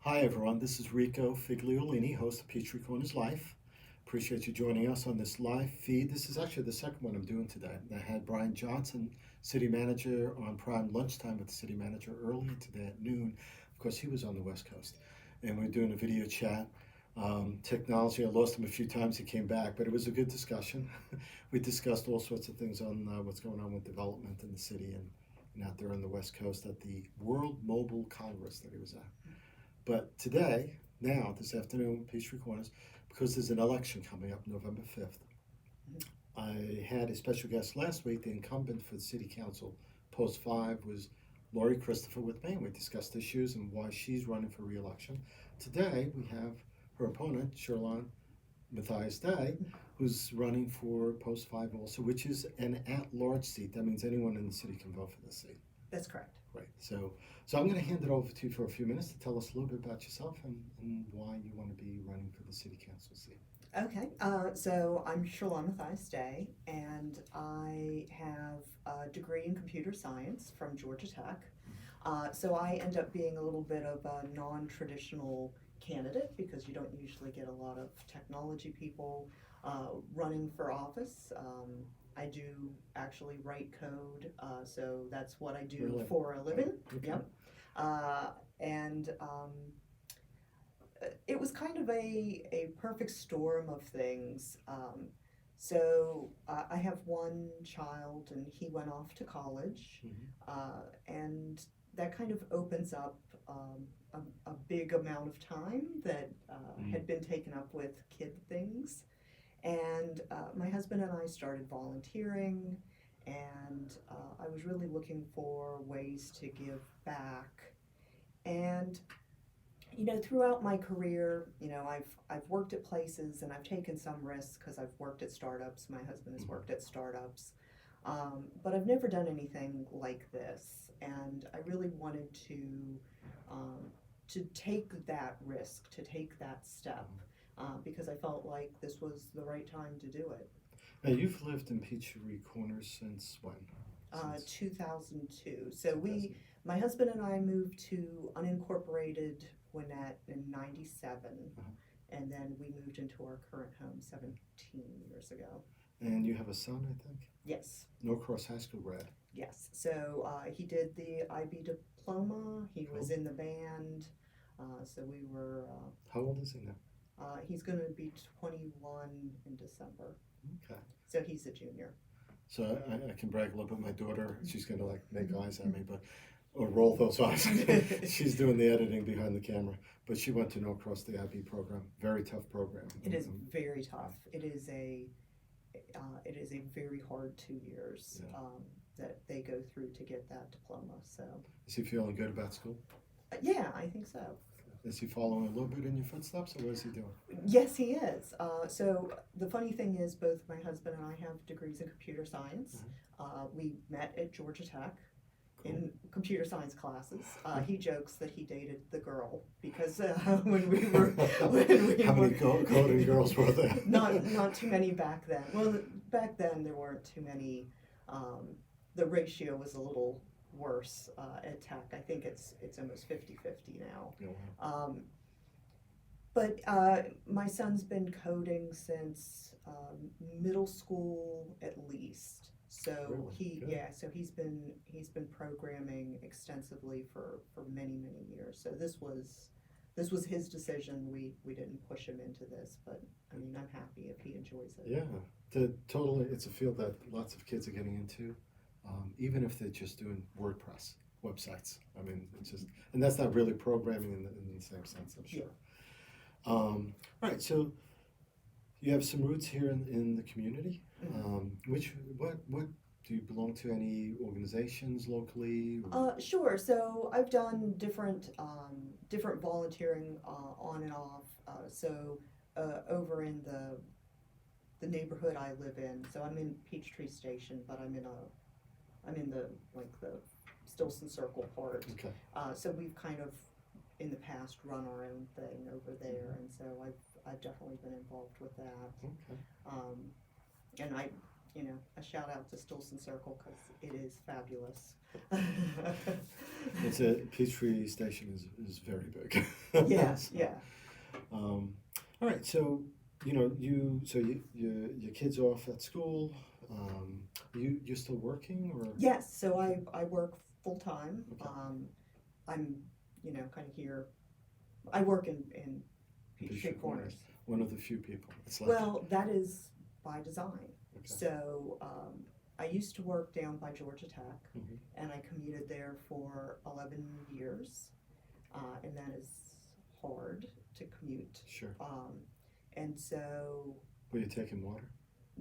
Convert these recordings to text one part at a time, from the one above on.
Hi everyone, this is Rico Figliolini, host of Peachtree Corners Life. Appreciate you joining us on this live feed. This is actually the second one I'm doing today. I had Brian Johnson, city manager, on prime lunchtime with the city manager earlier today at noon. Of course, he was on the West Coast. And we're doing a video chat. Technology, I lost him a few times, he came back, but it was a good discussion. We discussed all sorts of things on what's going on with development in the city and out there on the West Coast at the World Mobile Congress that he was at. But today, now, this afternoon, Peachtree Corners, because there's an election coming up November 5th, I had a special guest last week. The incumbent for the City Council, Post 5, was Lori Christopher with me, and we discussed issues and why she's running for re-election. Today, we have her opponent, Cherlon Mathias-Day, who's running for Post 5 also, which is an at-large seat. That means anyone in the city can vote for this seat. That's correct. Right. So I'm going to hand it over to you for a few minutes to tell us a little bit about yourself and why you want to be running for the city council seat. Okay, so I'm Cherlon Mathias-Day, and I have a degree in computer science from Georgia Tech. So I end up being a little bit of a non-traditional candidate because you don't usually get a lot of technology people running for office. I do actually write code, so that's what I do Really? for a living. Okay. Yep. And it was kind of a perfect storm of things. So I have one child, and he went off to college, and that kind of opens up a big amount of time that had been taken up with kid things. And my husband and I started volunteering, and I was really looking for ways to give back. And throughout my career, I've worked at places and I've taken some risks because I've worked at startups. My husband has worked at startups, but I've never done anything like this. And I really wanted to take that risk, to take that step. Because I felt like this was the right time to do it. Now, you've lived in Peachtree Corners since when? 2002. So my husband and I moved to unincorporated Gwinnett in '97, and then we moved into our current home 17 years ago. And you have a son, I think? Yes. Norcross High School grad. Yes. So he did the IB diploma. He was in the band. So we were. How old is he now? He's going to be 21 in December. Okay. So he's a junior. So I can brag a little bit. My daughter, she's going to make eyes at me, or roll those eyes. She's doing the editing behind the camera. But she went to Norcross, the IB program. Very tough program. It is very tough. It is a very hard 2 years that they go through to get that diploma. So. Is he feeling good about school? Yeah, I think so. Is he following a little bit in your footsteps, or what is he doing? Yes, he is. So the funny thing is, both my husband and I have degrees in computer science. We met at Georgia Tech in computer science classes. He jokes that he dated the girl because when we were How many coding girls were there? Not too many back then. Well, back then there weren't too many. The ratio was a little worse at Tech. I think it's almost 50-50 now. Yeah. But my son's been coding since middle school at least. So Really? he's been programming extensively for many years. So this was his decision. We didn't push him into this, but I mean, I'm happy if he enjoys it. Yeah, totally. It's a field that lots of kids are getting into. Even if they're just doing WordPress websites. I mean, it's just, and that's not really programming in the same sense, I'm sure. Yeah. Right, so you have some roots here in the community. What do you belong to? Any organizations locally? Sure. So I've done different volunteering on and off. Over in the neighborhood I live in. So I'm in Peachtree Station, but I'm in the Stilson Circle part. Okay. So we've kind of in the past run our own thing over there, and so I've definitely been involved with that. Okay. And a shout out to Stolson Circle because it is fabulous. It's a Peachtree Station is very big. Yeah, So, yeah. all right, so your kids off at school. You're still working or? Yes, so I work full time. Okay. I'm, kind of here. I work in Peachtree Corners. One of the few people. It's like, Well, that is by design. okay. So I used to work down by Georgia Tech, Mhm. and I commuted there for 11 years, and that is hard to commute. Sure. And so, Were you taking water?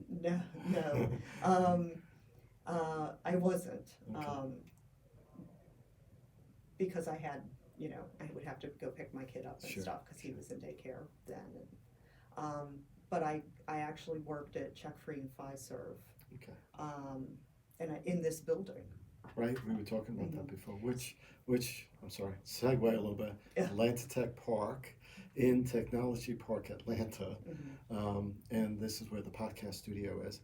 no, I wasn't, Okay. because I had, I would have to go pick my kid up and Sure, stuff because he sure. was in daycare then. But I actually worked at Check Free and Fiserv, Okay. in this building. Right, we were talking about that Mhm. before. Which I'm sorry, segue a little bit. Yeah. Atlanta Tech Park in Technology Park, Atlanta, and this is where the podcast studio is.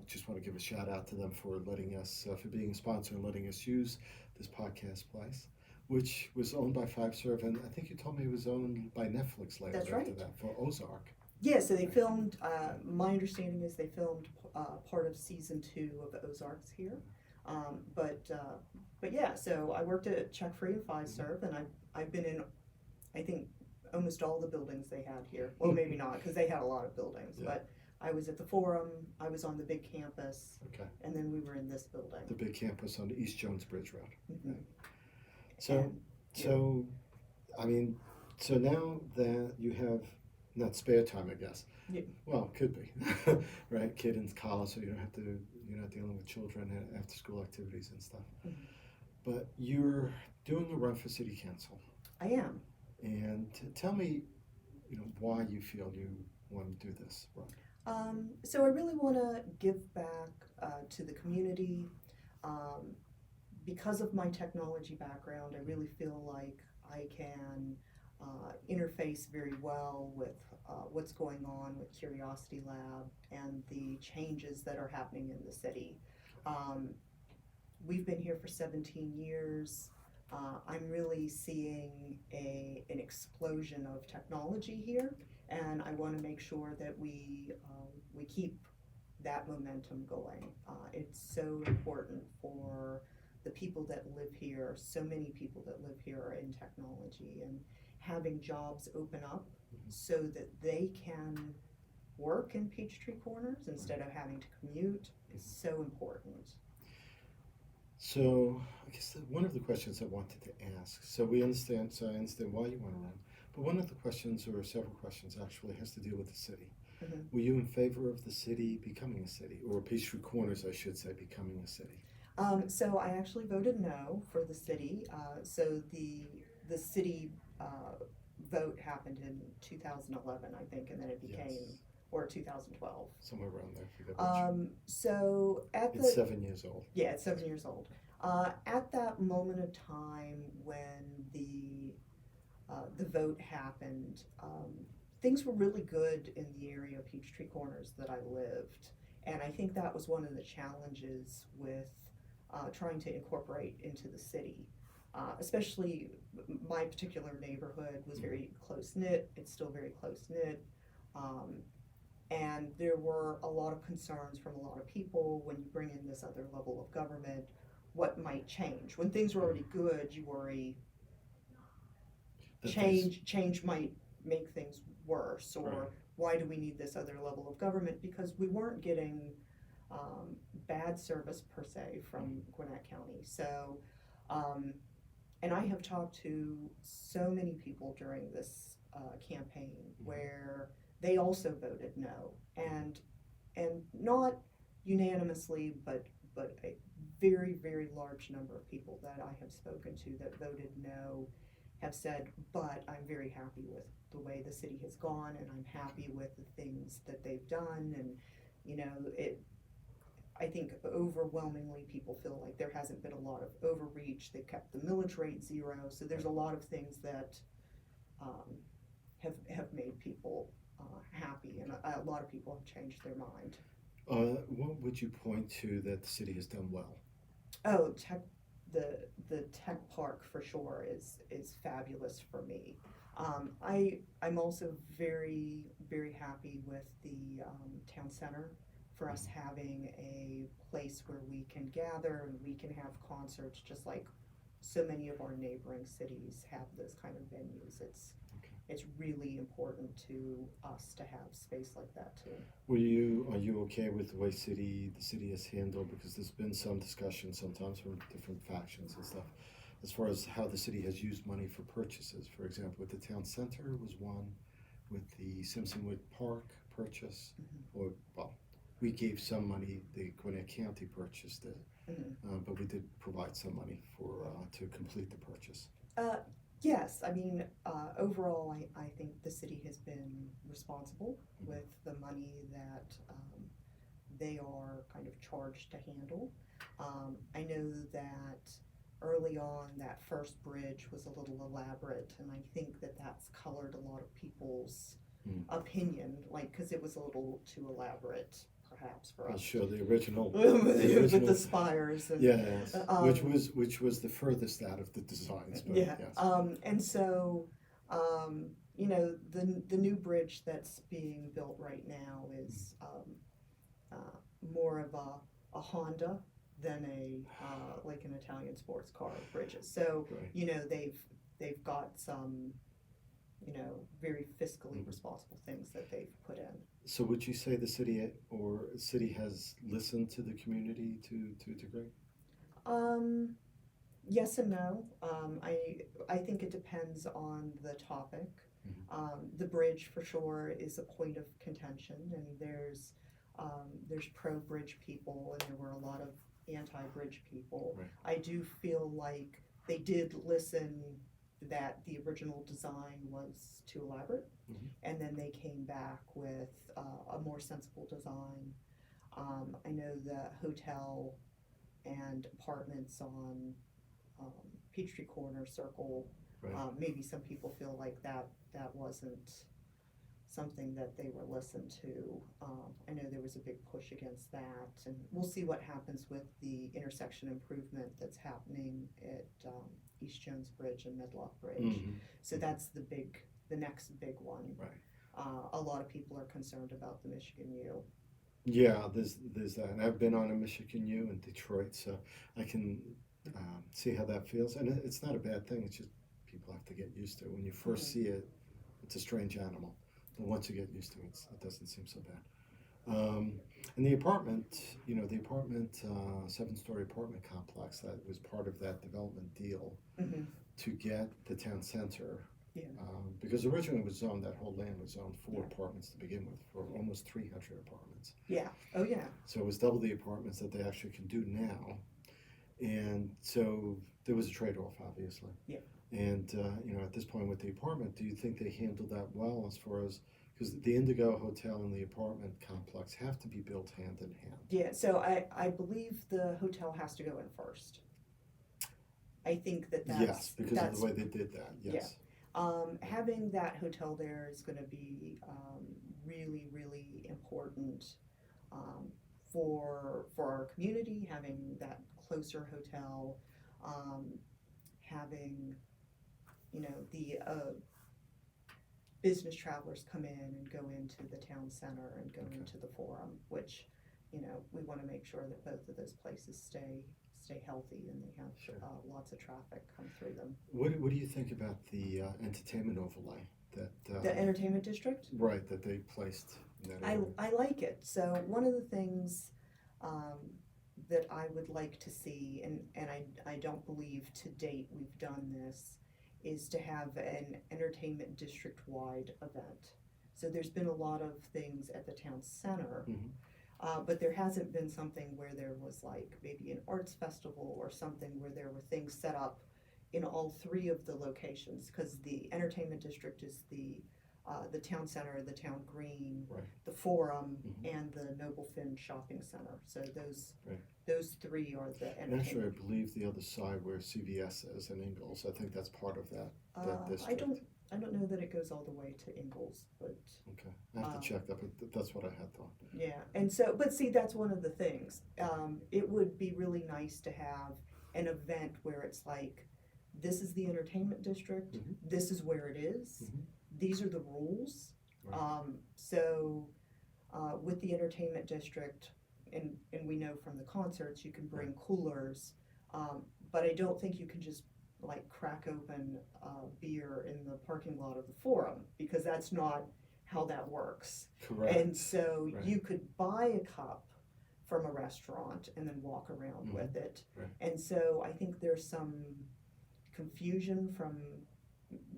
Just want to give a shout out to them for letting us, for being a sponsor and letting us use this podcast place, which was owned by Fiserv, and I think you told me it was owned by Netflix later That's after right. that for Ozark. Yeah, so they filmed, my understanding is they filmed part of season 2 of Ozarks here. But yeah, so I worked at Check Free and Fiserv, and I've been in, I think, almost all the buildings they had here. Well, maybe not, because they had a lot of buildings, Yeah. but I was at the Forum, I was on the big campus, Okay. and then we were in this building. The big campus on the East Jones Bridge Road. Mhm. So, And, so, I mean, so now that you have not spare time, I guess. Yeah. Well, could be, right? Kid in college, so you're not dealing with children and after school activities and stuff. Mhm. But you're doing a run for city council, I am. and tell me, why you feel you want to do this run. So I really want to give back to the community. Because of my technology background, I really feel like I can interface very well with what's going on with Curiosity Lab and the changes that are happening in the city. We've been here for 17 years. I'm really seeing an explosion of technology here, and I want to make sure that we keep that momentum going. It's so important for the people that live here. So many people that live here are in technology, and having jobs open up so that they can work in Peachtree Corners instead of having to commute is so important. So I guess one of the questions I wanted to ask, so I understand why you want to run, but one of the questions, or several questions actually, has to do with the city. Mm-hmm. Were you in favor of the city becoming a city, or Peachtree Corners, I should say, becoming a city? So I actually voted no for the city. So the city vote happened in 2011, I think, and then it became, Yes. or 2012. Somewhere around there, I forget which. So at It's 7 years old. Yeah, it's 7 years old. At that moment of time when the vote happened, things were really good in the area of Peachtree Corners that I lived, and I think that was one of the challenges with trying to incorporate into the city. Especially my particular neighborhood was very close-knit. It's still very close-knit. And there were a lot of concerns from a lot of people when you bring in this other level of government, what might change. When things are already good, you worry change might make things worse, or Right. why do we need this other level of government? Because we weren't getting bad service per se from Gwinnett County. So, and I have talked to so many people during this campaign where they also voted no, and not unanimously, but a very, very large number of people that I have spoken to that voted no have said, but I'm very happy with the way the city has gone, and I'm happy with the things that they've done, and I think overwhelmingly people feel like there hasn't been a lot of overreach. They've kept the millage rate 0, so there's a lot of things that have made people happy, and a lot of people have changed their mind. What would you point to that the city has done well? Oh, the tech park for sure is fabulous for me. I'm also very happy with the town center for us having a place where we can gather and we can have concerts just like so many of our neighboring cities have those kind of venues. Okay. It's really important to us to have space like that too. Are you okay with the way the city has handled, because there's been some discussion sometimes from different factions and stuff, as far as how the city has used money for purchases. For example, with the town center was one, with the Simpsonwood Park purchase, or, well, we gave some money, the Gwinnett County purchased it, but we did provide some money for, to complete the purchase. Uh, yes, I mean, overall, I think the city has been responsible with the money that they are kind of charged to handle. I know that early on, that first bridge was a little elaborate, and I think that that's colored a lot of people's opinion, like, because it was a little too elaborate, perhaps, for I'll us. show the original, With the spires and yes, which was the furthest out of the designs, but yeah. yes. And so, you know, the new bridge that's being built right now is more of a Honda than a like an Italian sports car bridges. So Right. you know they've got some very fiscally responsible things that they've put in. So would you say the city has listened to the community to a degree? Yes and no. I think it depends on the topic. The bridge for sure is a point of contention, and there's pro-bridge people, and there were a lot of anti-bridge people. Right. I do feel like they did listen that the original design was too elaborate, and then they came back with a more sensible design. I know the hotel and apartments on Peachtree Corners Circle, Right. maybe some people feel like that wasn't something that they were listened to. I know there was a big push against that, and we'll see what happens with the intersection improvement that's happening at East Jones Bridge and Medlock Bridge. So that's the next big one. Right. A lot of people are concerned about the Michigan U. Yeah, there's that. And I've been on a Michigan U in Detroit, so I can see how that feels. And it's not a bad thing. It's just people have to get used to it. When you first see it, it's a strange animal. But once you get used to it, it doesn't seem so bad. And the apartment, seven-story apartment complex that was part of that development deal to get the town center. Yeah. Because originally it was zoned, that whole land was zoned for apartments to begin with, for almost 300 apartments. Yeah. Oh yeah. So it was double the apartments that they actually can do now. And so there was a trade-off, obviously. Yeah. And, at this point with the apartment, do you think they handled that well, as far as, because the Indigo Hotel and the apartment complex have to be built hand in hand? Yeah, so I believe the hotel has to go in first. I think that's Yes, because of the way they did that, yes. Having that hotel there is going to be really, really important for our community, having that closer hotel, having the business travelers come in and go into the town center and go into the forum, which we want to make sure that both of those places stay healthy and they have lots of traffic come through them. What do you think about the entertainment overlay that the entertainment district? Right, that they placed in that area? I like it. So one of the things that I would like to see, and I don't believe to date we've done this, is to have an entertainment district-wide event. So there's been a lot of things at the town center, but there hasn't been something where there was like maybe an arts festival or something where there were things set up in all three of the locations, because the entertainment district is the the town center, the town green, Right. the forum, Mhm. and the Noble Finn Shopping Center. So Right. those three are the And actually, I entertainment. believe the other side where CVS is in Ingalls, I think that's part of that district. I don't know that it goes all the way to Ingalls, but Okay, I have to check that, but that's what I had thought. yeah. And so, but see, that's one of the things. It would be really nice to have an event where it's like, this is the entertainment district, Mhm. this is where it is, Mhm. these are the rules. Right. So with the entertainment district, and we know from the concerts, you can bring coolers, but I don't think you can just like crack open beer in the parking lot of the forum, because that's not how that works. Correct. And so Right. you could buy a cup from a restaurant and then walk around Mhm. with it. Right. And so I think there's some confusion from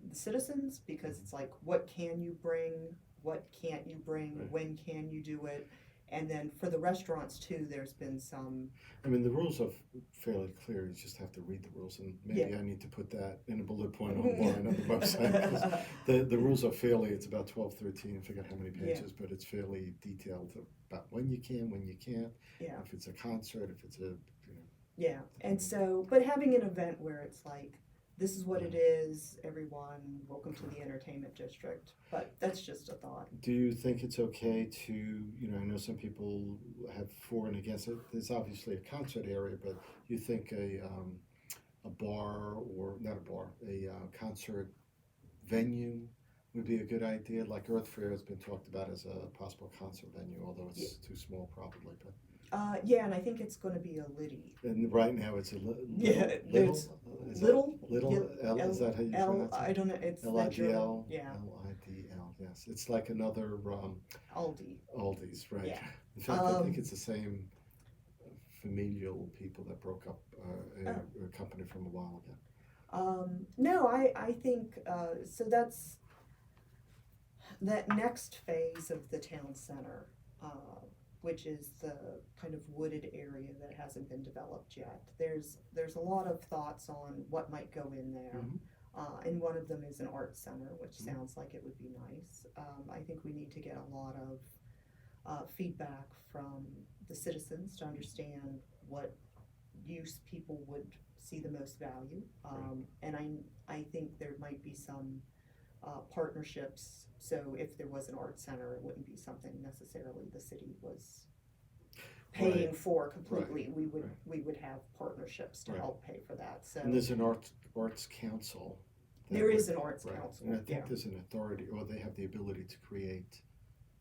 the citizens, because it's like, what can you bring? What can't you bring? Right. When can you do it? And then for the restaurants too, there's been some, I mean, the rules are fairly clear. You just have to read the rules, and maybe Yeah. I need to put that in a bullet point online on the website. 'Cause the rules are fairly. It's about 12, 13. I forget how many pages, but it's fairly detailed about when you can, when you can't. Yeah. If it's a concert, if it's a yeah. And so, but having an event where it's like, this is what it is, everyone, welcome to the entertainment district. But that's just a thought. Do you think it's okay to, I know some people have for and against it. There's obviously a concert area, but you think a bar, or not a bar, a concert venue would be a good idea? Like Earth Fair has been talked about as a possible concert venue, although it's too small probably. But Yeah, and I think it's going to be a Liddy. and right now it's a Yeah, little. it's Is Little, Little L, is that how you pronounce it? I don't know. It's that LIDL. German, yeah, LIDL. Yes, it's like another Aldi. Aldi's, right? Yeah. In fact, I think it's the same familial people that broke up a company from a while ago. No, I think so. That's that next phase of the town center, which is the kind of wooded area that hasn't been developed yet. There's a lot of thoughts on what might go in there. Mhm. And one of them is an art center, which Mhm. sounds like it would be nice. I think we need to get a lot of feedback from the citizens to understand what use people would see the most value. And I think there might be some partnerships. So if there was an art center, it wouldn't be something necessarily the city was paying for completely. We would have partnerships to help pay for that. So And there's an arts council. there is an arts Right. council. And I think there's an authority, or they have the ability to create,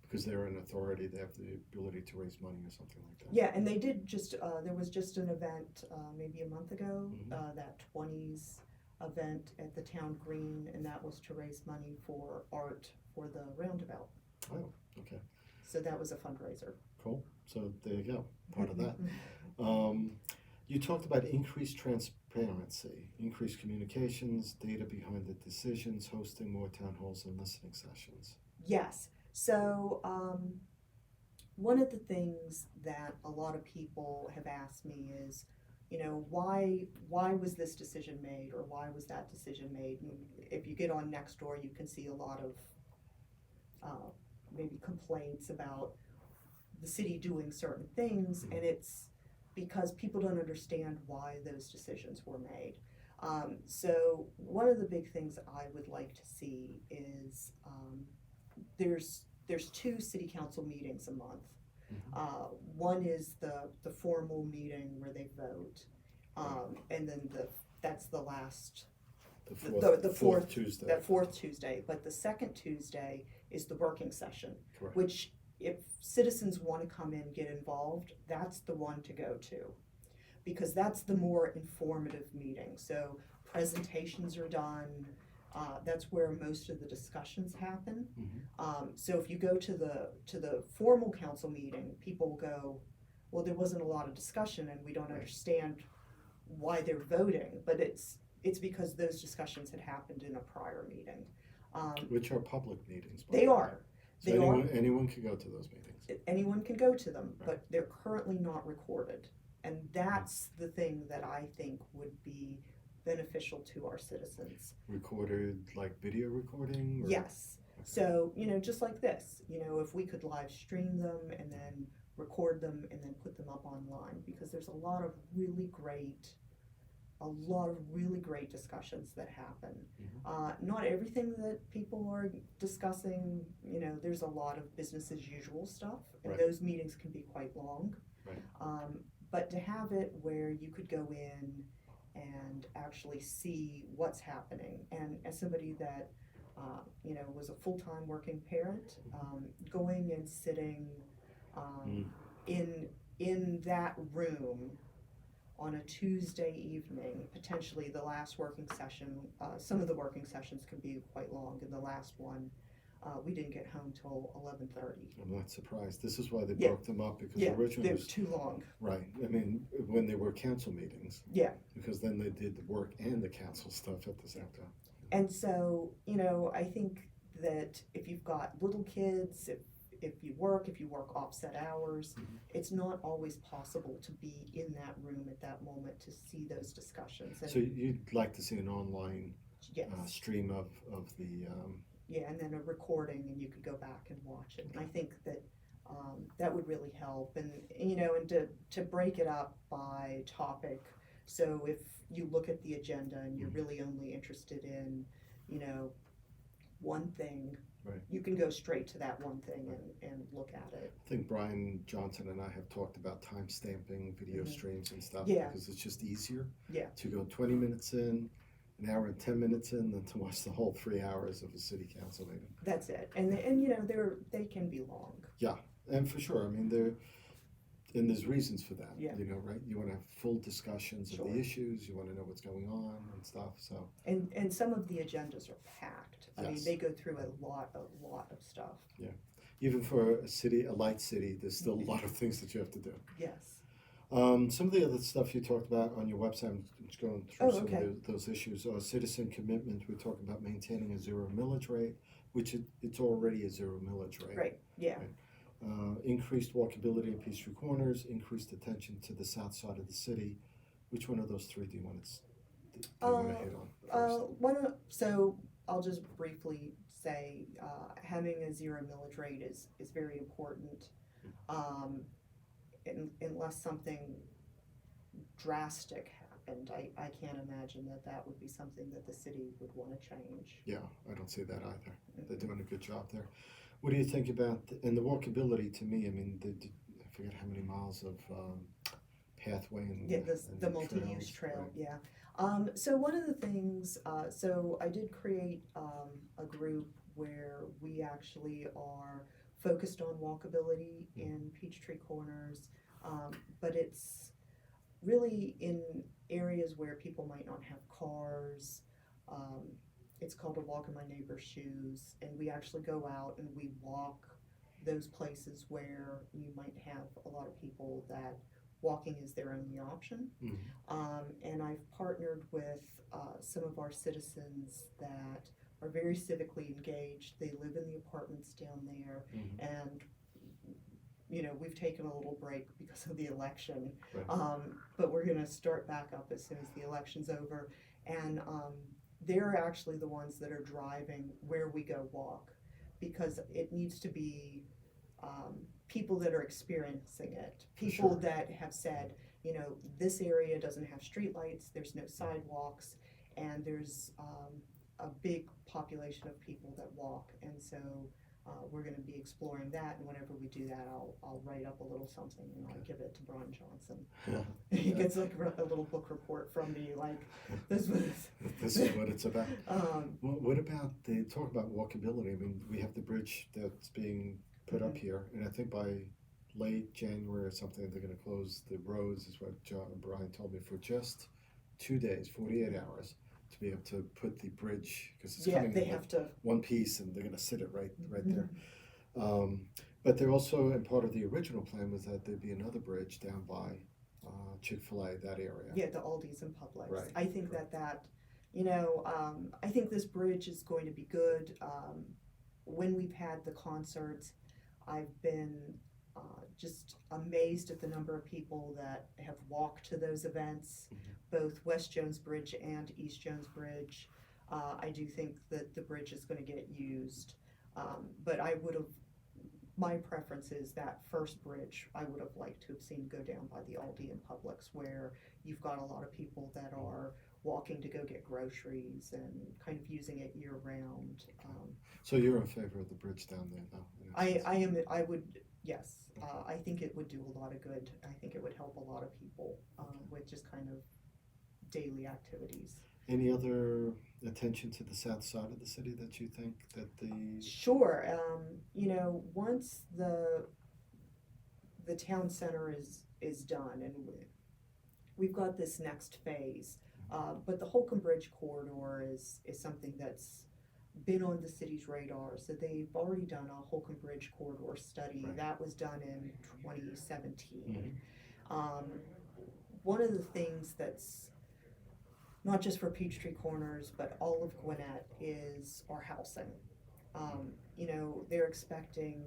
because they're an authority, they have the ability to raise money or something like that. Yeah, and they did just, there was just an event maybe a month ago, Mhm. that 20s event at the town green, and that was to raise money for art for the roundabout. Oh, okay. So that was a fundraiser. Cool. So there you go, part of that. You talked about increased transparency, increased communications, data behind the decisions, hosting more town halls and listening sessions. Yes. So one of the things that a lot of people have asked me is, why was this decision made, or why was that decision made? And if you get on Nextdoor, you can see a lot of maybe complaints about the city doing certain things, and it's because people don't understand why those decisions were made. So one of the big things I would like to see is there's 2 city council meetings a month. One is the formal meeting where they vote, and then that's the last The fourth Tuesday. that fourth Tuesday. But the second Tuesday is the working session, Correct. which if citizens want to come in, get involved, that's the one to go to, because that's the more informative meeting. So presentations are done. That's where most of the discussions happen. So if you go to the formal council meeting, people will go, well, there wasn't a lot of discussion and we don't understand why they're voting, but it's because those discussions had happened in a prior meeting. Which are public meetings. by They the way. are. So They anyone can go to those meetings. Anyone can go to them, Right. but they're currently not recorded. And that's the thing that I think would be beneficial to our citizens. Recorded, like video recording? Or? Yes. So, just like this, if we could live stream them and then record them and then put them up online, because there's a lot of really great discussions that happen. Not everything that people are discussing, there's a lot of business as usual stuff, and Right. those meetings can be quite long. Right. But to have it where you could go in and actually see what's happening, and as somebody that was a full-time working parent, going and sitting in that room on a Tuesday evening, potentially the last working session. Some of the working sessions can be quite long, and the last one, we didn't get home till 11:30. I'm not surprised. This is why they Yeah. broke them up, because Yeah, originally they're was too long. right. I mean, when they were council meetings, Yeah. because then they did the work and the council stuff at the same time. And so, I think that if you've got little kids, if you work offset hours, it's not always possible to be in that room at that moment to see those discussions. And So you'd like to see an online yes. stream of the Yeah, and then a recording, and you could go back and watch it. And I think that that would really help. And and to break it up by topic. So if you look at the agenda and you're really only interested in, one thing, Right. you can go straight to that one thing and look at it. I think Brian Johnson and I have talked about time stamping video streams and stuff, Yeah. because it's just easier Yeah. to go 20 minutes in, an hour and 10 minutes in, than to watch the whole 3 hours of a city council meeting. That's it. And they can be long. And for sure, I mean, and there's reasons for that. Yeah. Right? You want to have full discussions of Sure. the issues. You want to know what's going on and stuff. So And some of the agendas are packed. I mean, Yes. they go through a lot of stuff. even for a light city, there's still a lot of things that you have to do. Yes. Some of the other stuff you talked about on your website, I'm just going through some okay. of those issues. Citizen commitment, we're talking about maintaining a zero millage rate, which it's already a zero millage rate. Right. Yeah. Increased walkability in Peachtree Corners, increased attention to the south side of the city. Which one of those three do you want to hit on first? So I'll just briefly say having a zero millage rate is very important. Unless something drastic happened, I can't imagine that would be something that the city would want to change. Yeah, I don't see that either. They're doing a good job there. What do you think about, and the walkability to me, I mean, I forget how many miles of pathway and The multi-use trail, right? yeah. So one of the things, so I did create a group where we actually are focused on walkability in Peachtree Corners, but it's really in areas where people might not have cars. It's called a walk in my neighbor's shoes, and we actually go out and we walk those places where you might have a lot of people that walking is their only option. And I've partnered with some of our citizens that are very civically engaged. They live in the apartments down there, and we've taken a little break because of the election, Right. but we're going to start back up as soon as the election's over. And they're actually the ones that are driving where we go walk, because it needs to be people that are experiencing it, people Sure. that have said, this area doesn't have streetlights, there's no sidewalks, and there's a big population of people that walk, and so we're going to be exploring that. And whenever we do that, I'll write up a little something and I'll give it to Brian Johnson. He gets like a little book report from me, like this is what it's about. Um, What about talk about walkability? I mean, we have the bridge that's being put up here, and I think by late January or something, they're going to close the roads, is what Brian told me, for just 2 days, 48 hours, to be able to put the bridge, because it's coming they in have to. one piece, and they're going to sit it right there. But they're also, and part of the original plan was that there'd be another bridge down by Chick-fil-A, that area. Yeah, the Aldi's and Publix. Right. I think I think this bridge is going to be good. When we've had the concerts, I've been just amazed at the number of people that have walked to those events, both West Jones Bridge and East Jones Bridge. I do think that the bridge is going to get used. But my preference is that first bridge I would have liked to have seen go down by the Aldi and Publix, where you've got a lot of people that are walking to go get groceries and kind of using it year round. So you're in favor of the bridge down there now? I would, yes. I think it would do a lot of good. I think it would help a lot of people with just kind of daily activities. Any other attention to the south side of the city that you think that the... Sure. Once the town center is done, and we've got this next phase, but the Holcomb Bridge corridor is something that's been on the city's radar. So they've already done a Holcomb Bridge corridor study. Right. That was done in 2017. One of the things that's not just for Peachtree Corners, but all of Gwinnett is our housing. They're expecting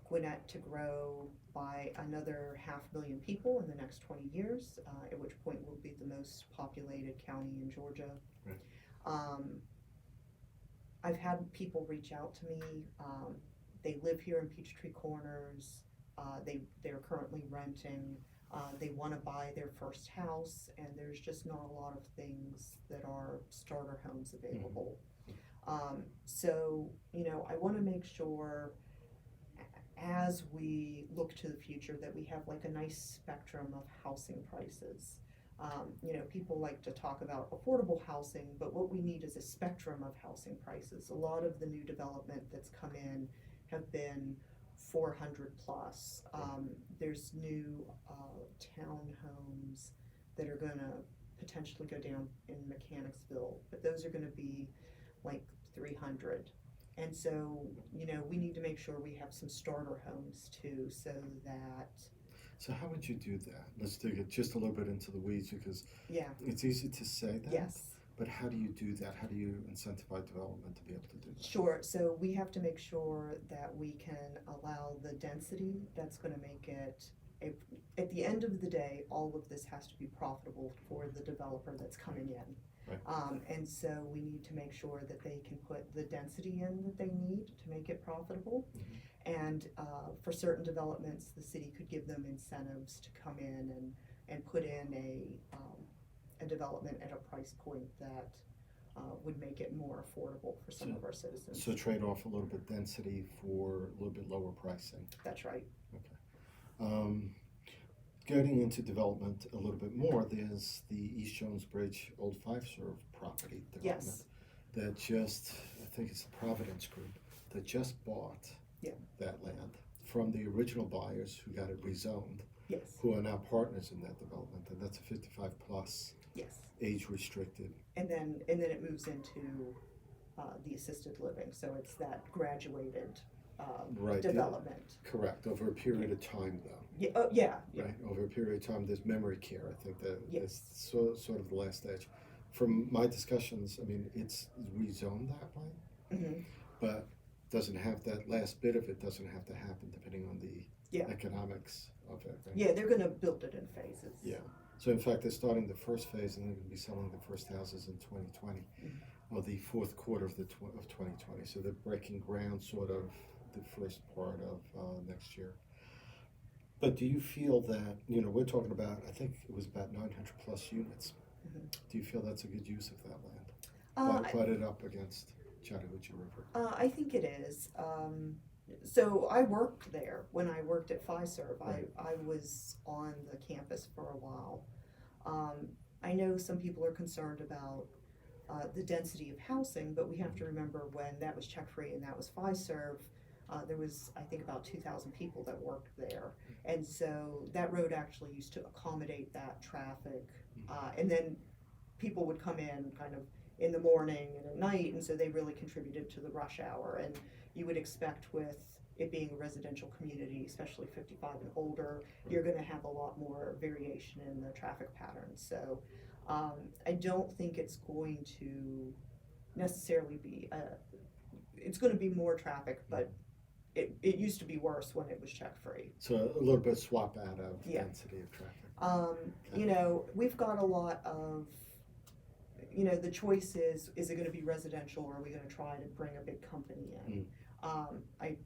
Gwinnett to grow by another 500,000 people in the next 20 years, at which point we'll be the most populated county in Georgia. Right. I've had people reach out to me. They live here in Peachtree Corners. They're currently renting. They want to buy their first house, and there's just not a lot of things that are starter homes available. So, I want to make sure as we look to the future that we have like a nice spectrum of housing prices. People like to talk about affordable housing, but what we need is a spectrum of housing prices. A lot of the new development that's come in have been 400 plus. There's new townhomes that are going to potentially go down in Mechanicsville, but those are going to be like 300. And so, we need to make sure we have some starter homes too, so that... So how would you do that? Let's dig it just a little bit into the weeds, because yeah, it's easy to say that. yes. But how do you do that? How do you incentivize development to be able to do that? Sure. So we have to make sure that we can allow the density that's going to make it, at the end of the day, all of this has to be profitable for the developer that's coming in. Right. And so we need to make sure that they can put the density in that they need to make it profitable. And for certain developments, the city could give them incentives to come in and put in a development at a price point that would make it more affordable for some of our citizens. So trade off a little bit density for a little bit lower pricing. That's right. Okay. Getting into development a little bit more, there's the East Jones Bridge Old Five-Serve property development. Yes. That just, I think it's the Providence Group, that just bought that land from the original buyers who got it rezoned, Yes. who are now partners in that development, and that's a 55 plus, Yes. age restricted. And then it moves into the assisted living, so it's that graduated Right. development. Correct, over a period of time though. Yeah. Oh, yeah. Right, over a period of time, there's memory care, I think that Yes. is sort of the last stage. From my discussions, I mean, it's rezoned that way, Mm-hmm. but doesn't have that last bit of it doesn't have to happen depending on the economics of it. Right? Yeah, they're going to build it in phases. Yeah. So in fact, they're starting the first phase and they're going to be selling the first houses in 2020, or the fourth quarter of 2020. So they're breaking ground sort of the first part of next year. But do you feel that, we're talking about, I think it was about 900 plus units. Mm-hmm. Do you feel that's a good use of that land? Butted up against Chattahoochee River. I think it is. So I worked there when I worked at Fiserv. Right. I was on the campus for a while. I know some people are concerned about the density of housing, but we have to remember when that was check-free and that was Fiserv, there was, I think, about 2,000 people that worked there. And so that road actually used to accommodate that traffic. And then people would come in kind of in the morning and at night, and so they really contributed to the rush hour. And you would expect with it being a residential community, especially 55 and older, you're going to have a lot more variation in the traffic patterns. So I don't think it's going to necessarily be, it's going to be more traffic, but it used to be worse when it was check-free. So a little bit swap out of density of traffic. We've got a lot of, the choice is it going to be residential or are we going to try to bring a big company in? I,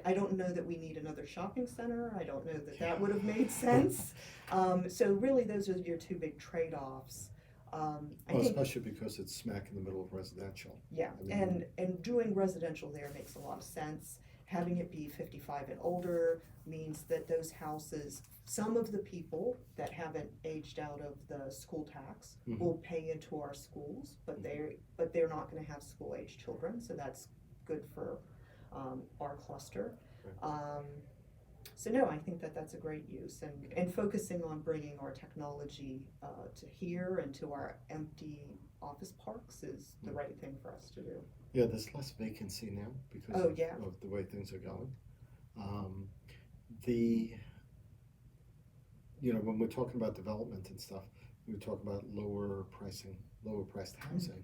I don't know that we need another shopping center. I don't know that that would have made sense. So really, those are your two big trade-offs. I Well, think, especially because it's smack in the middle of residential. yeah, I mean, and doing residential there makes a lot of sense. Having it be 55 and older means that those houses, some of the people that haven't aged out of the school tax Mhm. will pay into our schools, but they're not going to have school age children, so that's good for our cluster. Right. So no, I think that that's a great use, and focusing on bringing our technology to here and to our empty office parks is the right thing for us to do. Yeah, there's less vacancy now because Oh, yeah. of the way things are going. Um, the when we're talking about development and stuff, we talk about lower priced housing.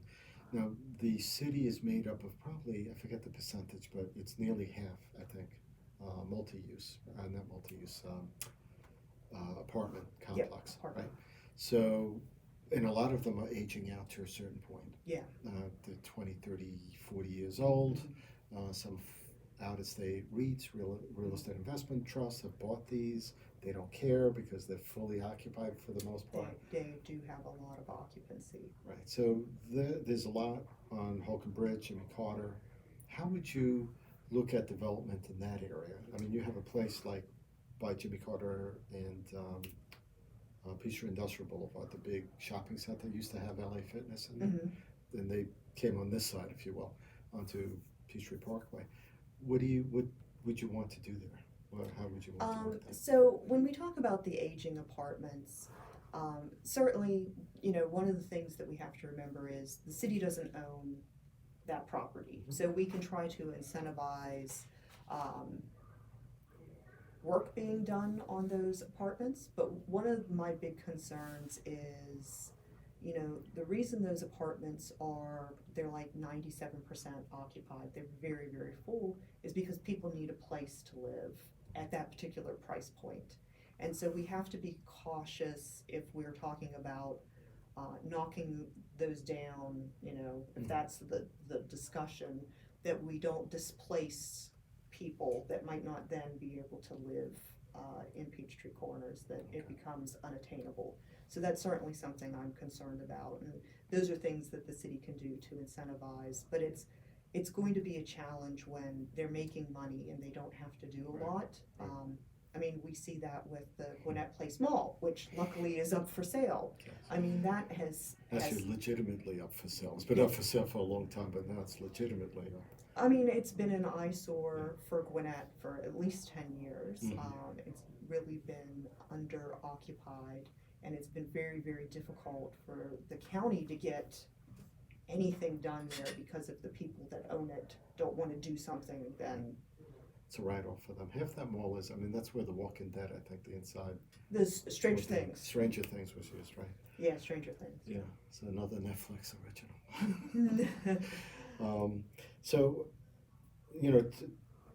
Now, the city is made up of probably, I forget the percentage, but it's nearly half, I think, multi-use, not multi-use, apartment complex, apartment. right? So, and a lot of them are aging out to a certain point. Yeah. They're 20, 30, 40 years old. Some out-of-state REITs, real estate investment trusts have bought these. They don't care because they're fully occupied for the most part. They do have a lot of occupancy. Right. So there's a lot on Holcomb Bridge, Jimmy Carter. How would you look at development in that area? I mean, you have a place like by Jimmy Carter and Peachtree Industrial Boulevard, the big shopping center used to have LA Fitness in there. Mm-hmm. And they came on this side, if you will, onto Peachtree Parkway. What would you want to do there? How would you want to work that? So when we talk about the aging apartments, certainly, one of the things that we have to remember is the city doesn't own that property. Mm-hmm. So we can try to incentivize work being done on those apartments. But one of my big concerns is, the reason those apartments they're like 97% occupied, they're very, very full, is because people need a place to live at that particular price point. And so we have to be cautious if we're talking about knocking those down, if that's the discussion, that we don't displace people that might not then be able to live in Peachtree Corners, that it becomes unattainable. So that's certainly something I'm concerned about, and those are things that the city can do to incentivize, but it's going to be a challenge when they're making money and they don't have to do a lot. I mean, we see that with the Gwinnett Place Mall, which luckily is up for sale. I mean, that has Actually, legitimately up for sale. It's been up for sale for a long time, but now it's legitimately up. I mean, it's been an eyesore for Gwinnett for at least 10 years. Mm-hmm. It's really been under occupied, and it's been very, very difficult for the county to get anything done there because if the people that own it don't want to do something, then it's a write-off for them. Half that mall is, I mean, that's where The Walking Dead, I think, the inside. There's Stranger Things. Stranger Things was used, right? Yeah, Stranger Things. Yeah, it's another Netflix original. So,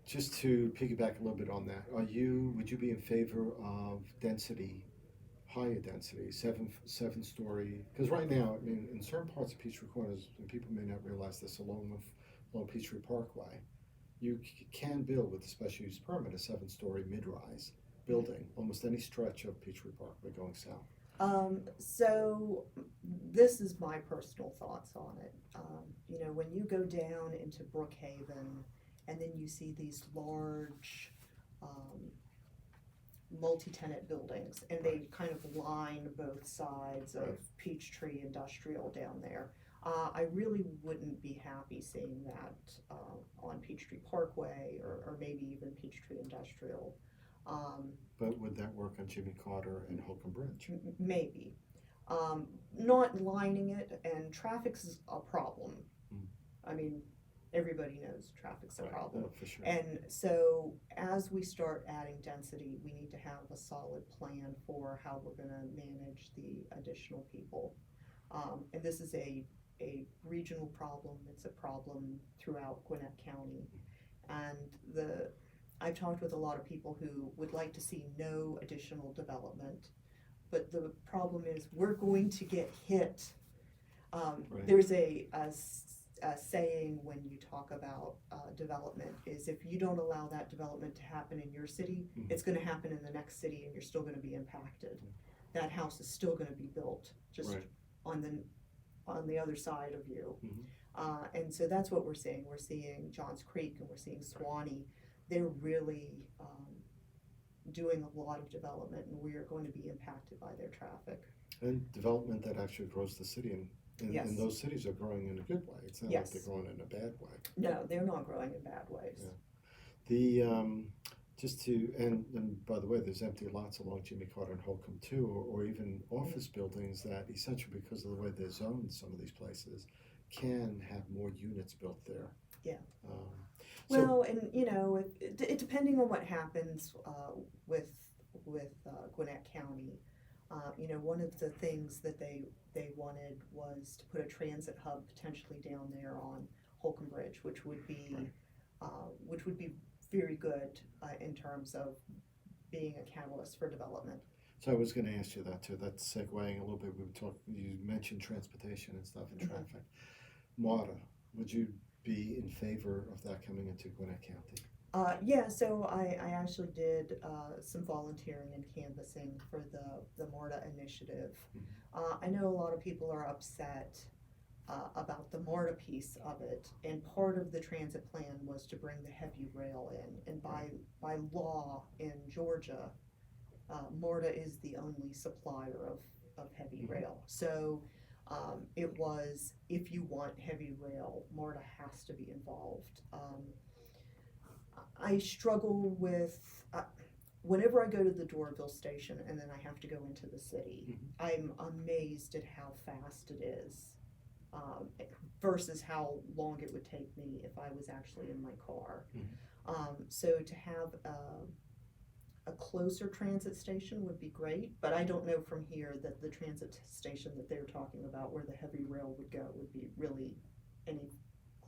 just to piggyback a little bit on that, would you be in favor of higher density, seven-story? Because right now, I mean, in certain parts of Peachtree Corners, and people may not realize this, along Peachtree Parkway, you can build with a special use permit a 7-story mid-rise building, almost any stretch of Peachtree Parkway going south. So this is my personal thoughts on it. When you go down into Brookhaven and then you see these large multi-tenant buildings and they kind of line both sides of Peachtree Industrial down there, I really wouldn't be happy seeing that on Peachtree Parkway or maybe even Peachtree Industrial. But would that work on Jimmy Carter and Holcomb Bridge? Maybe. Not lining it, and traffic's a problem. I mean, everybody knows traffic's a problem. For sure. And so as we start adding density, we need to have a solid plan for how we're going to manage the additional people. And this is a regional problem. It's a problem throughout Gwinnett County. And I've talked with a lot of people who would like to see no additional development, but the problem is we're going to get hit. There's a saying when you talk about development is if you don't allow that development to happen in your city, it's going to happen in the next city, and you're still going to be impacted. That house is still going to be built just on the other side of you. And so that's what we're seeing. We're seeing Johns Creek and we're seeing Swanee. They're really doing a lot of development, and we are going to be impacted by their traffic. And development that actually grows the city, and those cities are growing in a good way. It's not like they're growing in a bad way. No, they're not growing in bad ways. The just to and by the way, there's empty lots along Jimmy Carter and Holcomb too, or even office buildings that essentially because of the way they're zoned, some of these places can have more units built there. Yeah. Well, and you know, it depending on what happens with Gwinnett County, you know, one of the things that they wanted was to put a transit hub potentially down there on Holcomb Bridge, which would be very good in terms of being a catalyst for development. So I was going to ask you that too. That's segueing a little bit. You mentioned transportation and stuff and traffic. MARTA, would you be in favor of that coming into Gwinnett County? Yeah, so I actually did some volunteering and canvassing for the MARTA initiative. I know a lot of people are upset about the MARTA piece of it, and part of the transit plan was to bring the heavy rail in, and by law in Georgia, MARTA is the only supplier of heavy rail. So it was, if you want heavy rail, MARTA has to be involved. I struggle with, whenever I go to the Doraville station and then I have to go into the city, I'm amazed at how fast it is versus how long it would take me if I was actually in my car. So to have a closer transit station would be great, but I don't know from here that the transit station that they're talking about where the heavy rail would go would be really any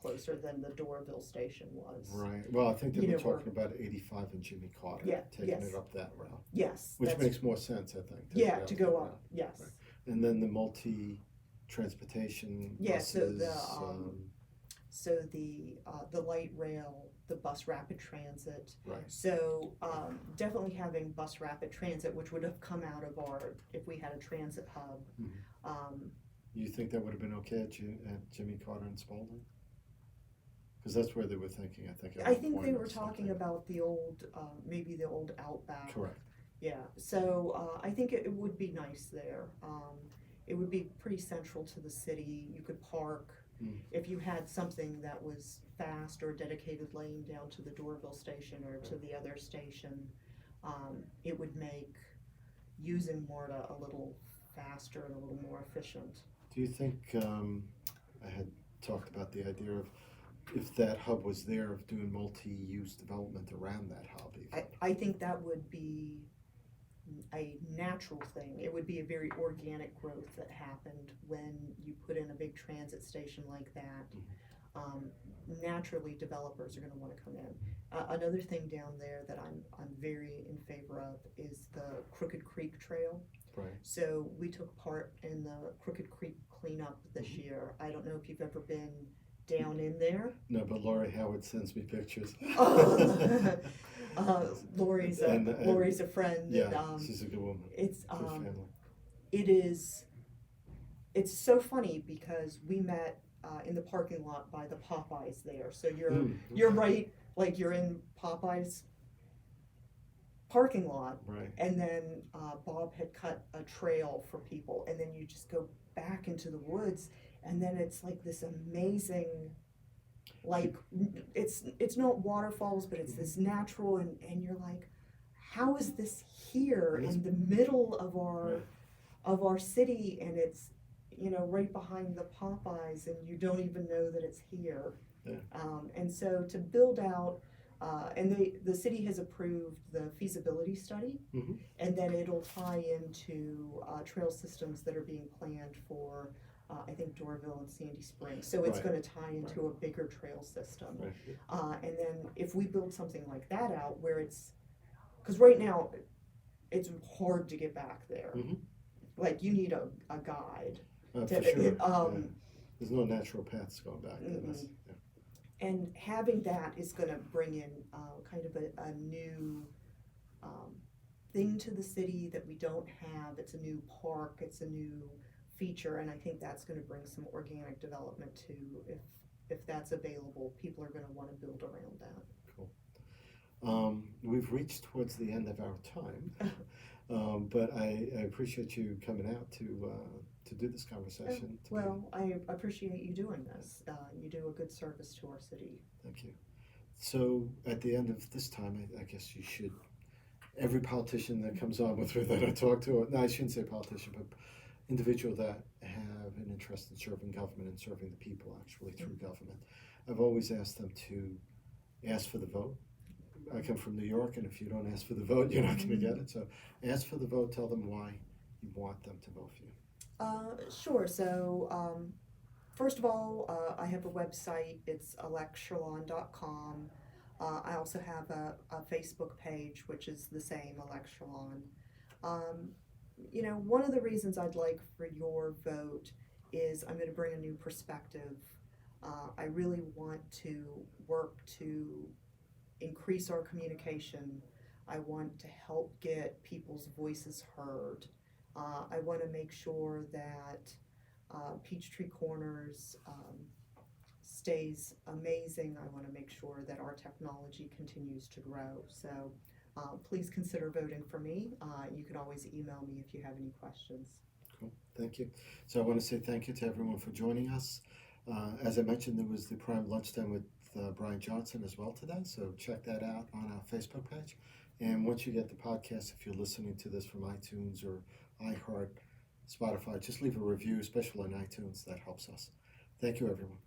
closer than the Doraville station was. Right. Well, I think they were talking about 85 and Jimmy Carter, taking it up that route. Yes. Which makes more sense, I think. To go up. Yes. Right. And then the multi-transportation buses. So the light rail, the bus rapid transit. Right. So definitely having bus rapid transit, which would have come out of if we had a transit hub. You think that would have been okay at Jimmy Carter and Spalding? Because that's where they were thinking, I think. I think they were talking about the old, maybe the old Outback. Correct. Yeah, so I think it would be nice there. It would be pretty central to the city. You could park. If you had something that was fast or a dedicated lane down to the Doraville station or to the other station, it would make using MARTA a little faster and a little more efficient. Do you think, I had talked about the idea of if that hub was there, of doing multi-use development around that hub? I think that would be a natural thing. It would be a very organic growth that happened when you put in a big transit station like that. Naturally, developers are going to want to come in. Another thing down there that I'm very in favor of is the Crooked Creek Trail. Right. So we took part in the Crooked Creek cleanup this year. I don't know if you've ever been down in there. No, but Lori Howard sends me pictures. Lori's a friend. Yeah, she's a good woman. It's good family. It's so funny because we met in the parking lot by the Popeyes there. So you're right, like you're in Popeyes parking lot, right? And then Bob had cut a trail for people, and then you just go back into the woods, and then it's like this amazing, like it's not waterfalls, but it's this natural, and you're like, how is this here in the middle of our city, and it's right behind the Popeyes, and you don't even know that it's here. Yeah. And so to build out, and the city has approved the feasibility study, and then it'll tie into trail systems that are being planned for, I think, Doraville and Sandy Springs. So it's going to tie into a bigger trail system. Right. And then if we build something like that out where because right now it's hard to get back there. Like you need a guide. For sure. There's no natural paths going back. Mm-mm. Yeah. And having that is going to bring in kind of a new thing to the city that we don't have. It's a new park, it's a new feature, and I think that's going to bring some organic development too. If that's available, people are going to want to build around that. Cool. We've reached towards the end of our time, but I appreciate you coming out to do this conversation. Well, I appreciate you doing this. You do a good service to our city. Thank you. So at the end of this time, I guess you should, every politician that comes on with me that I talk to, no, I shouldn't say politician, but individual that have an interest in serving government and serving the people actually through government, I've always asked them to ask for the vote. I come from New York, and if you don't ask for the vote, you're not going to get it. So ask for the vote, tell them why you want them to vote for you. Sure. So first of all, I have a website. It's electcherlon.com. I also have a Facebook page, which is the same, Elect Cherlon. One of the reasons I'd like for your vote is I'm going to bring a new perspective. I really want to work to increase our communication. I want to help get people's voices heard. I want to make sure that Peachtree Corners stays amazing. I want to make sure that our technology continues to grow. So please consider voting for me. You can always email me if you have any questions. Cool, thank you. So I want to say thank you to everyone for joining us. As I mentioned, there was the Prime Lunchtime with Brian Johnson as well today, so check that out on our Facebook page. And once you get the podcast, if you're listening to this from iTunes or iHeart, Spotify, just leave a review, especially on iTunes. That helps us. Thank you, everyone.